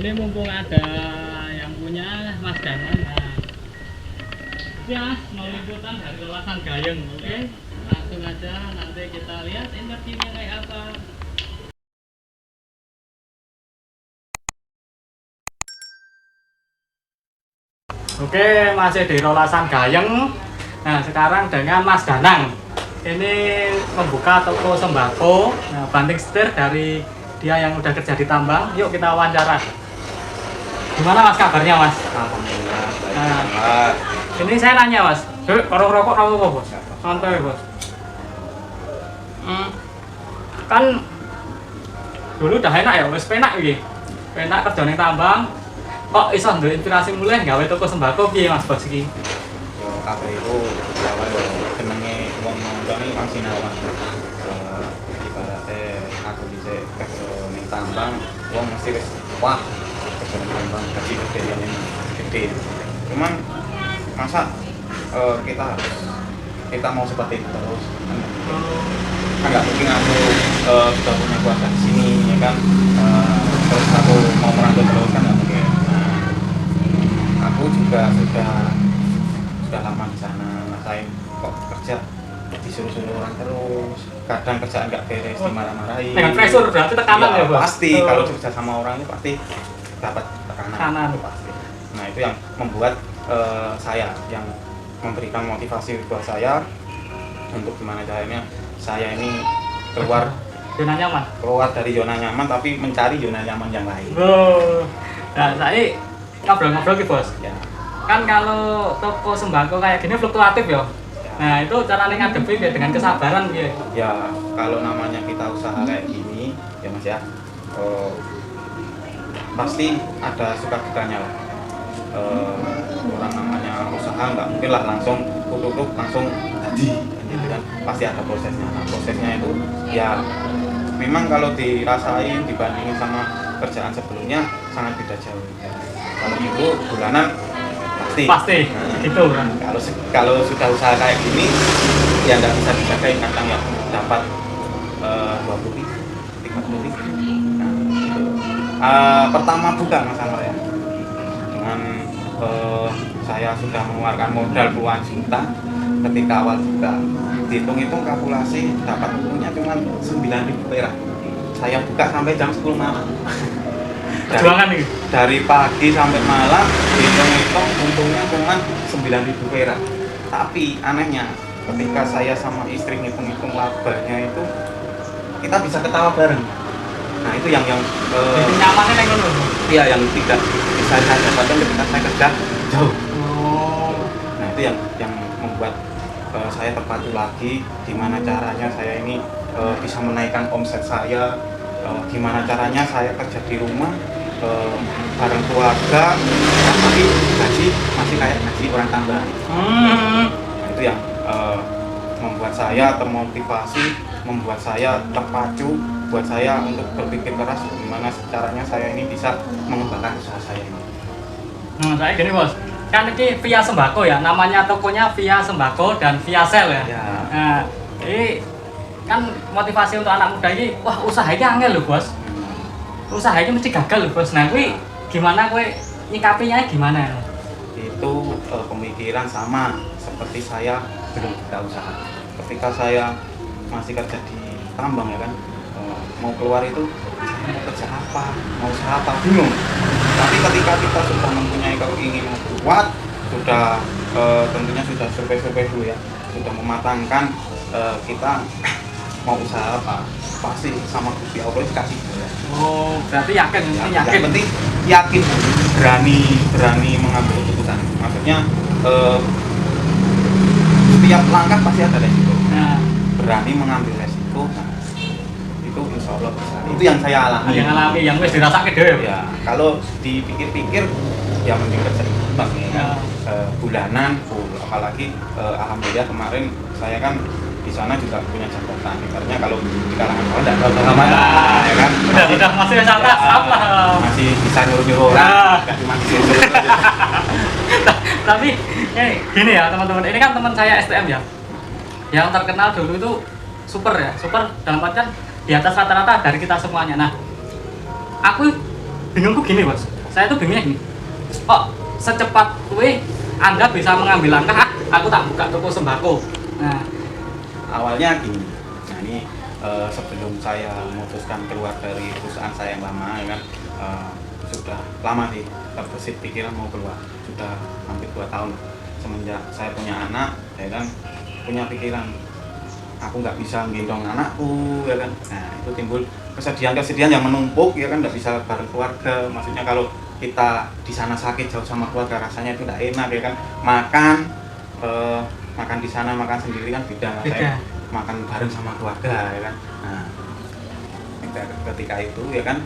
ini mumpung ada yang punya Mas Danan. Nah, ya mau liputan dari Lolasan Gayeng, oke? Langsung aja nanti kita lihat interviewnya kayak apa. Oke, masih di Rolasan Gayeng. Nah, sekarang dengan Mas Danang. Ini membuka toko sembako. Nah, banting setir dari dia yang udah kerja di tambang. Yuk kita wawancara. Gimana Mas kabarnya Mas? Alhamdulillah. Nah, ini saya nanya Mas. Rokok rokok Bos. Santai Bos. Kan dulu udah enak ya, wis penak iki. Penak kerja ning tambang. Kok iso nduwe inspirasi mulai gawe toko sembako piye Mas Bos iki? Yo kabeh iku awal jenenge wong nonton iki kan sinawang. Ibarate aku dhisik kerja ning tambang, wong mesti wis wah kerja ning tambang gaji gede ini gede. Cuman masa kita mau seperti itu terus kan nggak mungkin aku sudah punya keluarga di sini ya kan, terus aku mau merantau terus kan nggak mungkin. Aku juga sudah lama di sana, ngerasain kok kerja disuruh-suruh orang terus, kadang kerjaan nggak beres dimarah-marahin. Dengan pressure berarti tekanan ya Bos? Pasti, kalau kerja sama orang itu pasti dapat tekanan. Itu pasti. Nah itu yang membuat saya, yang memberikan motivasi buat saya untuk gimana caranya saya ini keluar zona nyaman. Keluar dari zona nyaman tapi mencari zona nyaman yang lain. Oh. Nah, saya ngobrol-ngobrol ki Bos. Ya. Kan kalau toko sembako kayak gini fluktuatif ya. Nah, itu cara ngadepi ya dengan kesabaran ya. Ya, kalau namanya kita usaha kayak gini, ya Mas ya, pasti ada suka dukanya lah. Orang namanya usaha nggak mungkin lah langsung tutup langsung jadi gitu kan, pasti ada prosesnya. Nah, prosesnya itu ya memang kalau dirasain dibandingin sama kerjaan sebelumnya sangat beda jauh. Kalau itu bulanan pasti. Nah, gitu kan. Kalau sudah usaha kayak gini ya nggak bisa dijagain, kadang ya dapat 20 ribu, 30 ribu. Nah, itu. Pertama bukan masalah ya, dengan saya sudah mengeluarkan modal puluhan juta ketika awal buka, dihitung-hitung kalkulasi dapat untungnya cuma 9.000 perak. Saya buka sampai jam 10 malam. Dari pagi sampai malam hitung-hitung untungnya cuma 9.000 perak. Tapi anehnya ketika saya sama istri ngitung-hitung labanya itu kita bisa ketawa bareng. Nah itu yang nyamannya yang ngono. Iya, yang tidak bisa saya dapatkan ketika saya kerja jauh. Nah itu yang membuat saya terpacu lagi gimana caranya saya ini bisa menaikkan omset saya, gimana caranya saya kerja di rumah bareng keluarga tapi gaji masih kayak gaji orang tambang. Itu yang membuat saya termotivasi, membuat saya terpacu, buat saya untuk berpikir keras gimana caranya saya ini bisa mengembangkan usaha saya ini. Saya gini Bos, kan ini via sembako ya, namanya tokonya via sembako dan via sel ya. Nah, ini kan motivasi untuk anak muda ini, wah usaha ini angel loh Bos. Usaha ini mesti gagal loh Bos. Nah, gimana nyikapinya gimana? Itu pemikiran sama seperti saya belum buka usaha. Ketika saya masih kerja di tambang ya kan, mau keluar itu mau kerja apa, mau usaha apa, bingung. Tapi ketika kita sudah mempunyai keinginan kuat, sudah tentunya sudah survei dulu ya, sudah mematangkan kita mau usaha apa, pasti sama Gusti Allah dikasih. Oh, berarti yakin. Yang penting yakin, berani mengambil keputusan. Maksudnya setiap langkah pasti ada resiko. Nah, berani mengambil resiko. Nah, itu insya Allah bisa. Itu yang saya alami. Yang wis dirasakan dhewe. Ya, kalau dipikir-pikir ya mending kerja bang ya. Bulanan full. Apalagi alhamdulillah kemarin saya kan di sana juga punya jabatan. Ibaratnya kalau di kalangan bawah tidak tahu sama ya kan. Udah masih santai apa? Masih bisa nyuruh-nyuruh orang. Enggak cuma disuruh. Tapi gini ya teman-teman, ini kan teman saya STM ya, yang terkenal dulu itu super dalam artian di atas rata-rata dari kita semuanya. Nah, aku bingungku gini Bos, saya tuh bingungnya gini, kok secepat gue Anda bisa mengambil langkah, aku tak buka toko sembako. Nah, awalnya gini, nah ini sebelum saya memutuskan keluar dari perusahaan saya yang lama ya kan, sudah lama sih terbesit pikiran mau keluar, sudah hampir 2 tahun semenjak saya punya anak ya kan, punya pikiran aku nggak bisa gendong anakku ya kan. Nah itu timbul kesedihan yang menumpuk ya kan, nggak bisa bareng keluarga. Maksudnya kalau kita di sana sakit jauh sama keluarga rasanya itu nggak enak ya kan. Makan di sana makan sendiri kan beda. Saya makan bareng sama keluarga ya kan. Nah ketika itu ya kan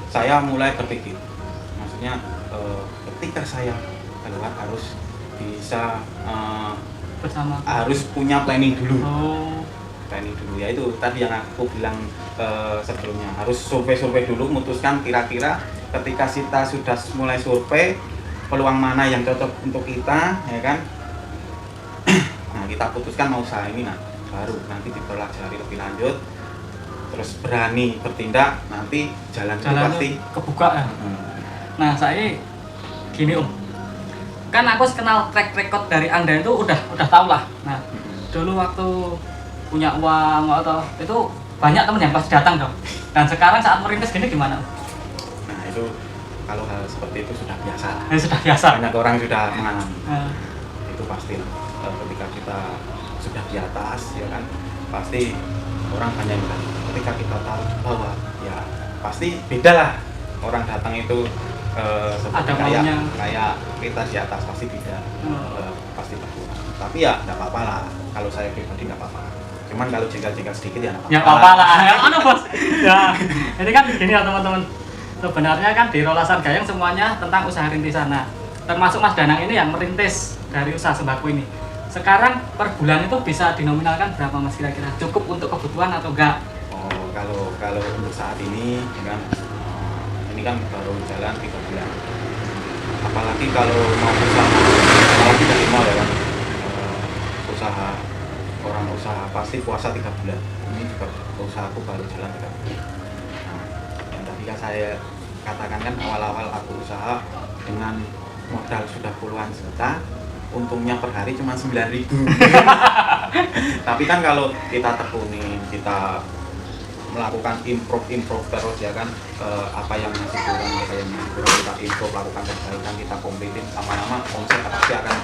saya mulai berpikir, maksudnya ketika saya keluar harus bisa bersama harus punya planning dulu. planning Dulu ya, itu tadi yang aku bilang sebelumnya, harus survei dulu, memutuskan kira-kira ketika kita sudah mulai survei peluang mana yang cocok untuk kita ya kan. Nah kita putuskan mau usaha ini, nah baru nanti dipelajari lebih lanjut, terus berani bertindak, nanti jalan itu pasti kebuka ya. Nah saya gini kan aku kenal track record dari Anda itu udah tahu lah. Nah dulu waktu punya uang atau itu banyak temen yang pasti datang dong. Dan sekarang saat merintis gini gimana? Nah itu kalau hal seperti itu sudah biasa. Sudah biasa. Banyak orang sudah mengalami. Itu pasti ketika kita sudah di atas ya kan, pasti orang banyak yang datang. Ketika kita tahu bahwa ya pasti beda lah orang datang itu seperti kayak kita di atas pasti beda. Pasti berkurang. Tapi ya nggak apa-apa lah. Kalau saya pribadi nggak apa-apa. Cuman kalau jengkel-jengkel sedikit ya nggak apa-apa lah. Yang mana bos? Ya ini kan gini ya teman-teman. Sebenarnya kan di Rolasan Gayeng semuanya tentang usaha rintisan. Nah, termasuk Mas Danang ini yang merintis dari usaha sembako ini. Sekarang per bulan itu bisa dinominalkan berapa Mas kira-kira? Cukup untuk kebutuhan atau enggak? Oh, kalau untuk saat ini ya kan, ini kan baru jalan 3 bulan. Apalagi kalau mau usaha, apalagi dari mall ya kan, orang usaha pasti puasa 3 bulan. Ini juga usahaku baru jalan 3 bulan. Nah, yang tadi kan saya katakan kan awal-awal aku usaha dengan modal sudah puluhan juta, untungnya per hari cuma 9.000. Tapi kan kalau kita tekuni, kita melakukan improve terus ya kan, apa yang masih kurang kita improve, lakukan perbaikan, kita komplitin, lama-lama omset pasti akan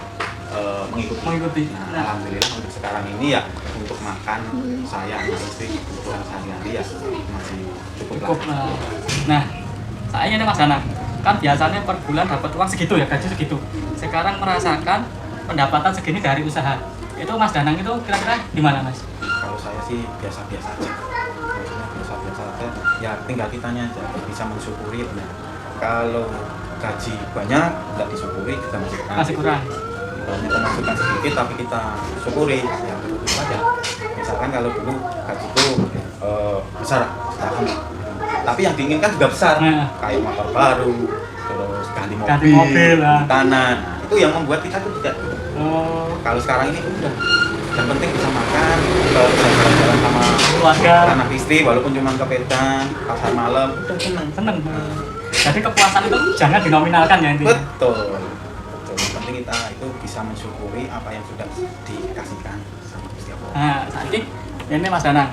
mengikuti. Nah, alhamdulillah untuk sekarang ini ya untuk makan saya istri kebutuhan sehari-hari ya masih cukup lah. Nah saya ini Mas Danang kan biasanya per bulan dapat uang segitu ya, gaji segitu. Sekarang merasakan pendapatan segini dari usaha. Itu Mas Danang itu kira-kira gimana Mas? Kalau saya sih biasa-biasa aja. Biasa-biasa aja. Ya tinggal kitanya aja bisa mensyukuri benar. Kalau gaji banyak nggak disyukuri juga masih kurang. Banyak pemasukan sedikit tapi kita syukuri ya begitu saja. Misalkan kalau dulu gaji itu besar, tapi yang diinginkan juga besar, kayak motor baru, terus ganti mobil tanah. Itu yang membuat kita tuh tidak. Kalau sekarang ini udah yang penting bisa makan, bisa jalan-jalan sama keluarga, anak istri, walaupun cuma ke Medan, pasar malam, udah seneng. Jadi kepuasan itu jangan dinominalkan ya intinya. Betul. Yang penting kita itu bisa mensyukuri apa yang sudah dikasihkan sama Gusti Allah. Nah, saiki ini Mas Danang.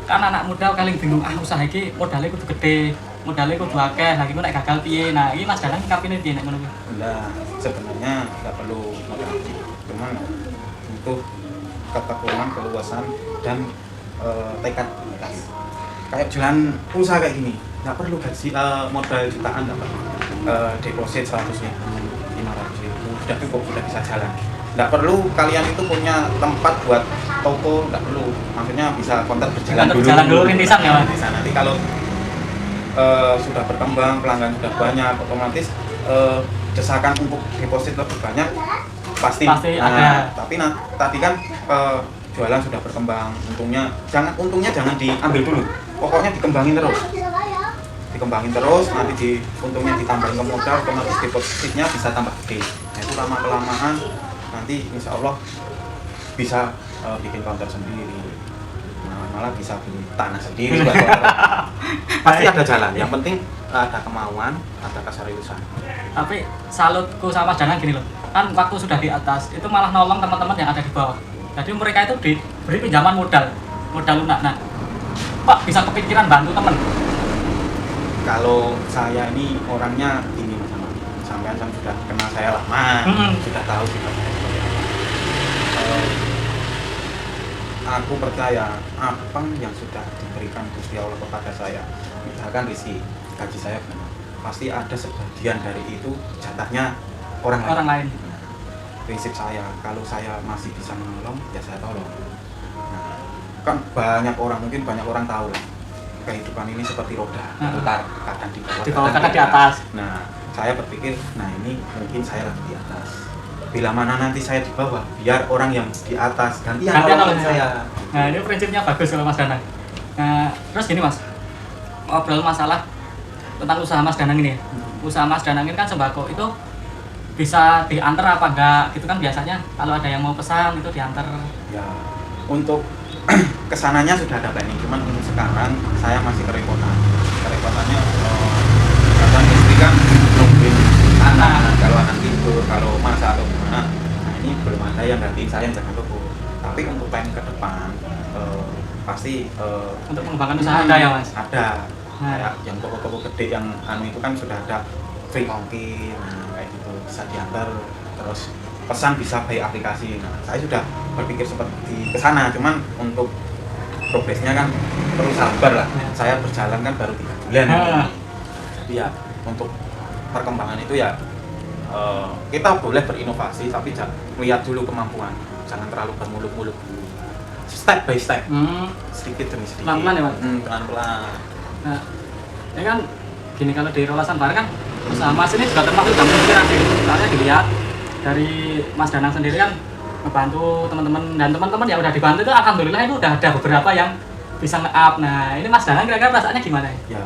Kan anak muda paling bingung, usaha iki modalnya kudu gede, modalnya kudu akeh, lagi nek gagal piye. Nah, ini Mas Danang nyikapine piye nek ngono kuwi? Nah, sebenarnya enggak perlu modal. Cuman butuh ketekunan, keluasan dan tekad. Kayak jalan usaha kayak gini, nggak perlu gaji modal jutaan, nggak perlu deposit 100.000, 500.000, sudah cukup, sudah bisa jalan. Nggak perlu kalian itu punya tempat buat toko, nggak perlu. Maksudnya bisa kontrak berjalan dulu rintisan ya Mas. Nanti kalau sudah berkembang, pelanggan sudah banyak, otomatis desakan untuk deposit lebih banyak pasti ada. Tapi tadi kan jualan sudah berkembang, untungnya jangan diambil dulu, pokoknya dikembangin terus, nanti untungnya ditambahin ke modal, otomatis depositnya bisa tambah gede. Nah itu lama-kelamaan nanti insya Allah bisa bikin counter sendiri, malah bisa beli tanah sendiri. Pasti ada jalan, yang penting ada kemauan, ada keseriusan. Tapi salutku sama Mas Danang gini loh, kan waktu sudah di atas itu malah nolong teman-teman yang ada di bawah. Jadi mereka itu diberi pinjaman modal lunak. Nah, Pak bisa kepikiran bantu temen. Kalau saya ini orangnya gini Mas Ahmad, sampean kan sudah kenal saya lama, sudah tahu sifat saya seperti apa. Aku percaya apa yang sudah diberikan Gusti Allah kepada saya, misalkan rezeki gaji saya benar, pasti ada sebagian dari itu jatahnya orang lain. Nah, prinsip saya, kalau saya masih bisa menolong, ya saya tolong. Nah, kan banyak orang tahu lah, kehidupan ini seperti roda, putar, kadang di bawah, kadang di atas. Nah, saya berpikir, nah ini mungkin saya lagi di atas. Bila mana nanti saya di bawah, biar orang yang di atas gantian nolong saya. Nah, ini prinsipnya bagus kalau Mas Danang. Nah, terus gini Mas, ngobrol masalah tentang usaha Mas Danang ini. Usaha Mas Danang ini kan sembako itu bisa diantar apa enggak gitu kan biasanya kalau ada yang mau pesan itu diantar. Ya, untuk kesananya sudah ada planning, cuman untuk sekarang saya masih kerepotan. Kerepotannya kadang istri kan nungguin anak, kalau anak tidur, kalau masak atau gimana. Nah, ini belum ada yang gantiin saya yang jaga toko. Tapi untuk plan ke depan pasti untuk mengembangkan usaha ada ya Mas? Ada. Kayak yang toko-toko gede yang itu kan sudah ada free ongkir, nah kayak gitu bisa diantar, terus pesan bisa by aplikasi. Nah, saya sudah berpikir seperti ke sana, cuman untuk progresnya kan perlu sabar lah. Saya berjalan kan baru 3 bulan. Jadi ya untuk perkembangan itu ya kita boleh berinovasi tapi lihat dulu kemampuan, jangan terlalu bermuluk-muluk dulu. Step by step, sedikit demi sedikit. Pelan-pelan ya Mas? Pelan-pelan. Nah, ini kan gini, kalau di Rolasan Bar kan usaha Mas ini juga termasuk dalam inspirasi. Soalnya dilihat dari Mas Danang sendiri kan ngebantu teman-teman, dan teman-teman yang udah dibantu itu alhamdulillah itu udah ada beberapa yang bisa nge-up. Nah, ini Mas Danang kira-kira perasaannya gimana ya? Ya,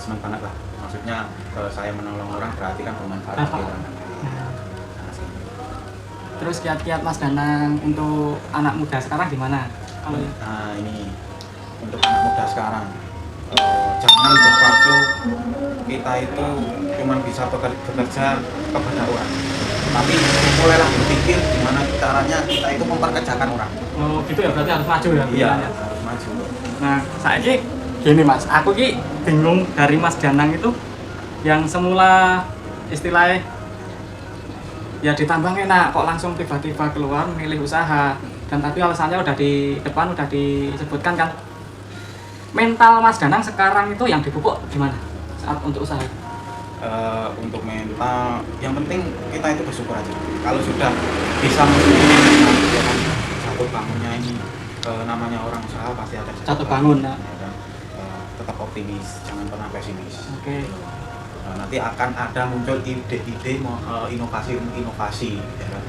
senang banget lah. Maksudnya saya menolong orang berarti kan bermanfaat bagi orang lain. Terus kiat-kiat Mas Danang untuk anak muda sekarang gimana? Nah, ini untuk anak muda sekarang, jangan berpacu kita itu cuma bisa bekerja kepada orang, tapi mulailah berpikir gimana caranya kita itu memperkerjakan orang. Oh gitu ya, berarti harus maju ya? Iya, harus maju. Nah, saya gini Mas, aku bingung dari Mas Danang itu yang semula istilahnya ya ditambang enak, kok langsung tiba-tiba keluar milih usaha. Dan tadi alasannya udah di depan udah disebutkan kan. Mental Mas Danang sekarang itu yang dipupuk gimana saat untuk usaha? Untuk mental, yang penting kita itu bersyukur aja. Kalau sudah bisa mensyukuri, ya kan, jatuh bangunnya ini namanya orang usaha pasti ada jatuh bangun. Ya kan? Tetap optimis, jangan pernah pesimis. Oke. Nanti akan ada muncul ide-ide inovasi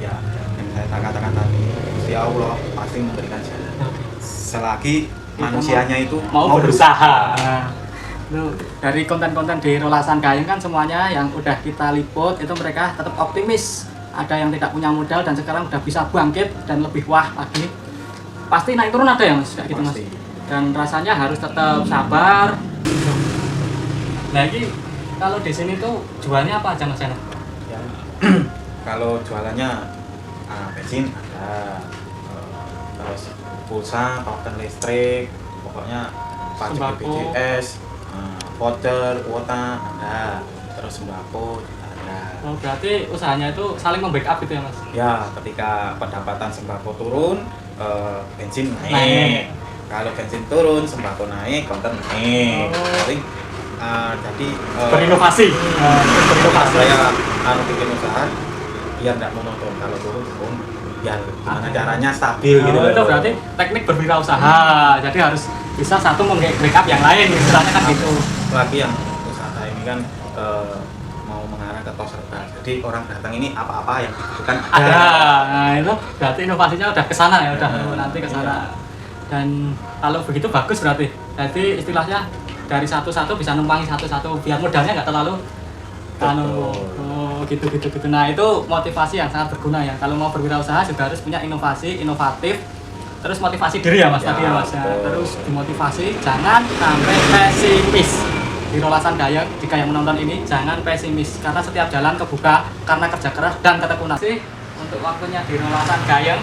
ya yang saya katakan tadi, Gusti Allah pasti memberikan jalan selagi manusianya itu mau berusaha. Nah, dari konten-konten di Rolasan Gayeng kan semuanya yang udah kita liput itu mereka tetap optimis, ada yang tidak punya modal dan sekarang udah bisa bangkit dan lebih wah lagi. Pasti naik turun ada ya Mas, kayak gitu Mas. Dan rasanya harus tetap sabar. Nah ini kalau di sini tuh jualnya apa aja Mas Danang? Ya, kalau jualannya bensin ada, terus pulsa, token listrik, pokoknya pajak BPJS, voucher, kuota ada, terus sembako juga ada. Oh berarti usahanya itu saling membackup gitu ya Mas? Ya, ketika pendapatan sembako turun, bensin naik. Kalau bensin turun, sembako naik, konten naik. Paling jadi berinovasi. Saya bikin usaha biar tidak monoton, kalau turun biar gimana caranya stabil gitu. Itu berarti teknik berwirausaha. Jadi harus bisa satu membackup yang lain, istilahnya kan gitu. Lagi yang usaha ini kan mau mengarah ke tos serba. Jadi orang datang ini apa-apa yang dibutuhkan ada. Nah, itu berarti inovasinya udah ke sana ya, udah nanti ke sana. Dan kalau begitu bagus berarti. Jadi istilahnya dari satu-satu bisa numpangi satu-satu biar modalnya nggak terlalu gitu. Nah itu motivasi yang sangat berguna ya. Kalau mau berwirausaha juga harus punya inovasi, inovatif. Terus motivasi diri ya Mas tadi ya Mas. Terus dimotivasi, jangan sampai pesimis. di Rolasan Gayeng, jika yang menonton ini jangan pesimis karena setiap jalan kebuka karena kerja keras dan ketekunan. Sih untuk waktunya di Rolasan Gayeng.